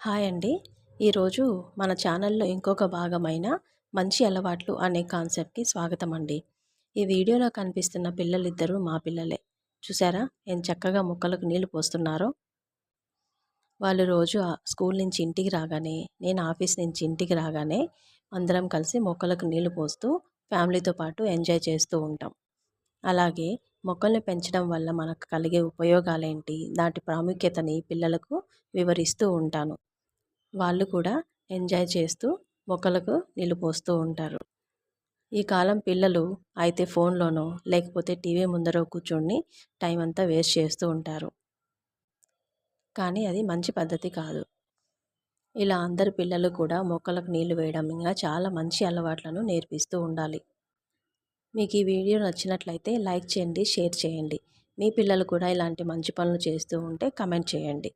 Hi అండి. ఈరోజు మన ఛానల్‌లో ఇంకొక భాగమైన మంచి అలవాట్లు అనే కాన్సెప్ట్‌కి స్వాగతం అండి. ఈ వీడియోలో కనిపిస్తున్న పిల్లలిద్దరూ మా పిల్లలే. చూసారా ఎంత చక్కగా మొక్కలకు నీళ్లు పోస్తున్నారో? వాళ్ళు రోజు స్కూల్ నుంచి ఇంటికి రాగానే, నేను ఆఫీస్ నుంచి ఇంటికి రాగానే అందరం కలిసి మొక్కలకు నీళ్లు పోస్తూ ఫ్యామిలీతో పాటు ఎంజాయ్ చేస్తూ ఉంటాం. అలాగే మొక్కల్ని పెంచడం వల్ల మనకు కలిగే ఉపయోగాలేంటి, దాటి ప్రాముఖ్యతని పిల్లలకు వివరిస్తూ ఉంటాను. వాళ్ళు కూడా ఎంజాయ్ చేస్తూ మొక్కలకు నీళ్ళు పోస్తూ ఉంటారు. ఈ కాలం పిల్లలు అయితే ఫోన్‌లోనో లేకపోతే టీవీ ముందరో కూర్చొని టైం అంతా వేస్ట్ చేస్తూ ఉంటారు. కానీ అది మంచి పద్ధతి కాదు. ఇలా అందరు పిల్లలు కూడా మొక్కలకు నీళ్లు వేయడం ఇంకా చాలా మంచి అలవాట్లను నేర్పిస్తూ ఉండాలి. మీకు ఈ వీడియో నచ్చినట్లయితే లైక్ చేయండి, షేర్ చేయండి. మీ పిల్లలు కూడా ఇలాంటి మంచి పనులు చేస్తూ ఉంటే కామెంట్ చేయండి.